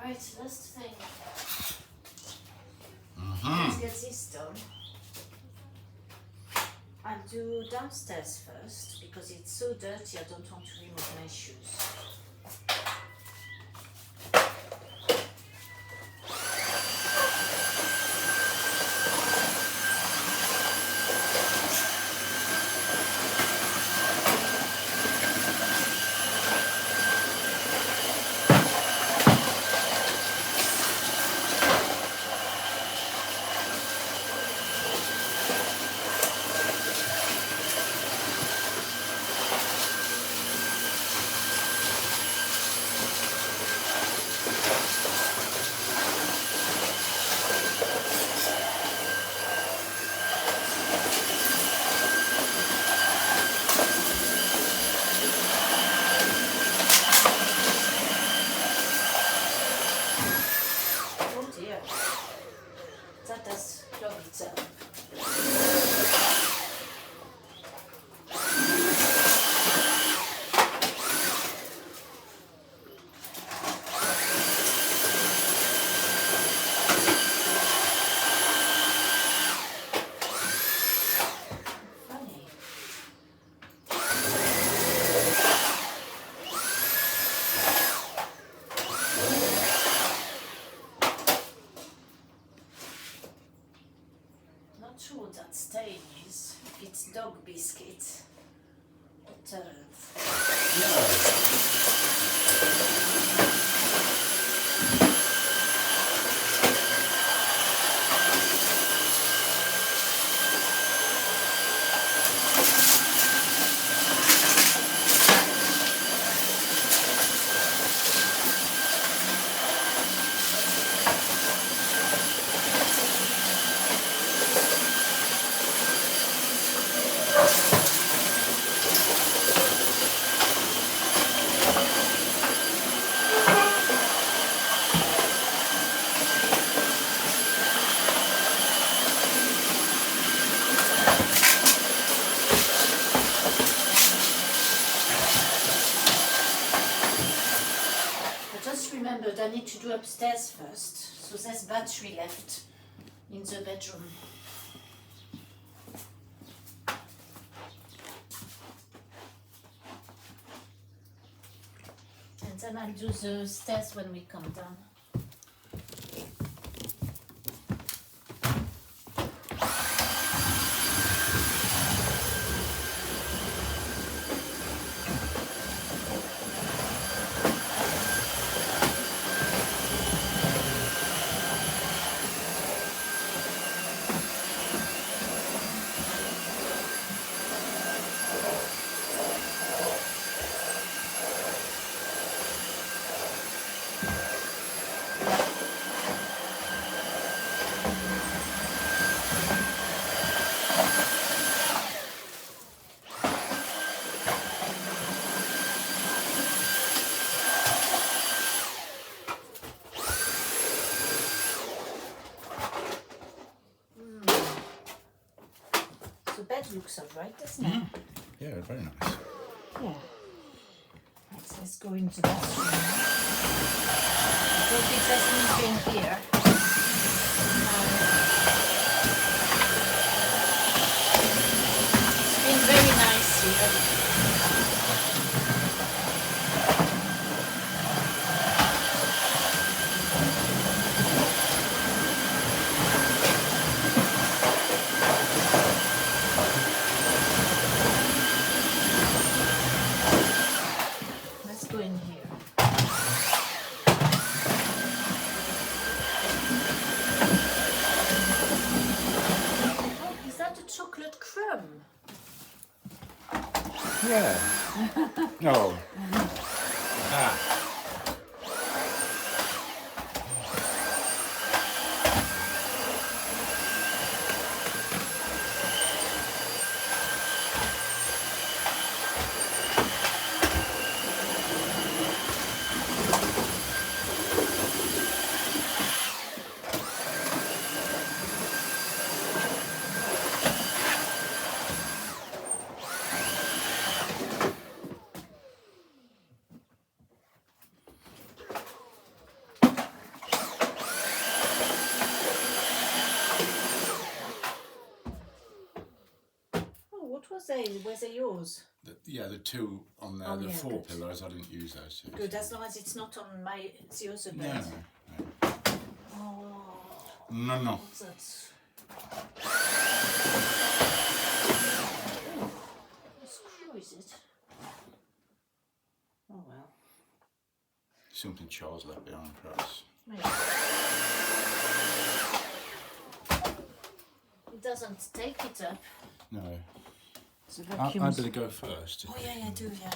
Right, last thing. Let's get this done. I'll do downstairs first because it's so dirty I don't want to remove my shoes. That does love itself. Funny. Not sure what that stain is, if it's dog biscuit or turf. Just remembered I need to do upstairs first, so there's battery left in the bedroom. And then I'll do the stairs when we come down. The bed looks alright, doesn't it? Yeah, very nice. Yeah. Right, let's go into the bathroom. I don't think there's anything here. It's been very nice here. Let's go in here. Oh, is that a chocolate crumb? Yeah. No. Ah. they? Where's they yours? Yeah, the two on there, Oh, the yeah, four good. pillows. I didn't use those two. Good, as long as it's not on my it's yours a bit. No, no, Oh, no, no. what's that? What screw is it? Oh well. Something Charles left behind, perhaps. Maybe. It doesn't take it up. No. The I vacuum's... better go first. Oh yeah, do yeah.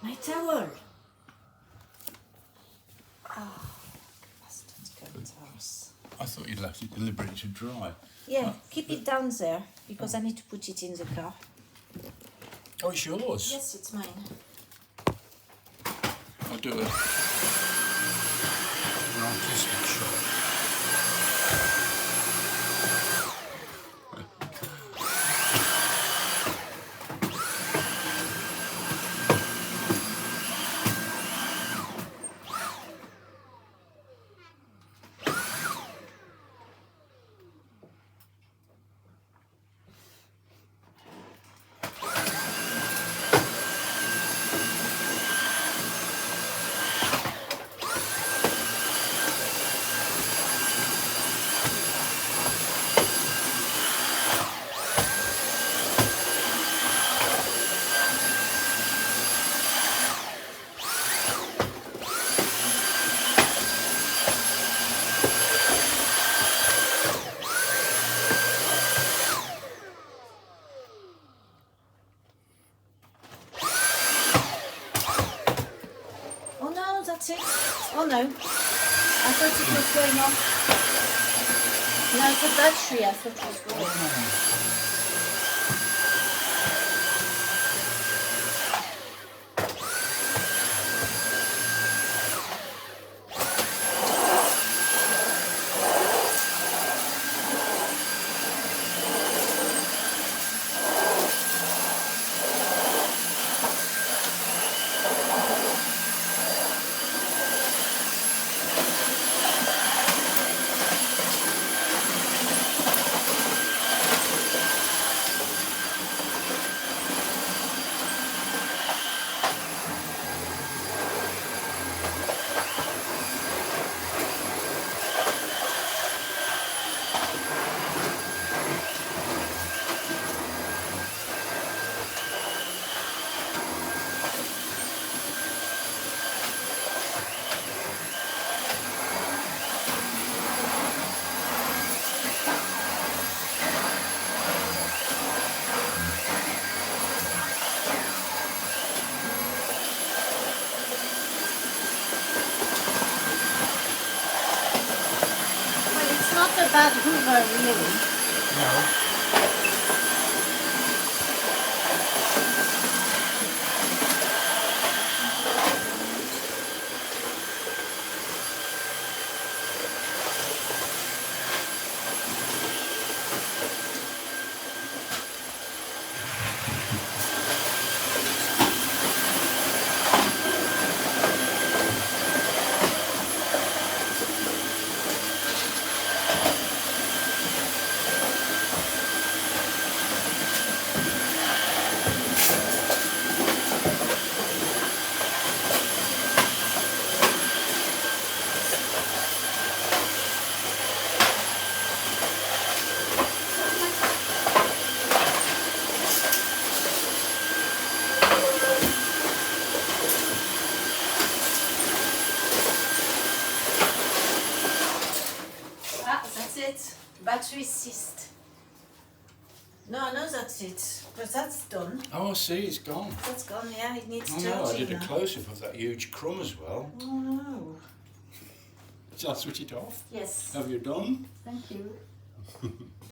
My towel! Oh, bastard curtains. I thought you'd left it deliberately to dry. Yeah, keep it down there because I need to put it in the car. Oh, it's yours? Yes, it's mine. I'll do it. An artistic shot. Oh no, that's it. Oh no. I thought it was going off. No, it's a battery. I thought it was going. Well, it's not a bad Hoover, really. No. Ah, that's it. Battery ceased. No, no, that's it. But that's done. Oh, I see, it's gone. That's gone, yeah. It needs Oh no, I charging did a now. close-up of that huge crumb as well. Oh no. Shall I switch it off? Yes. Have you done? Thank you.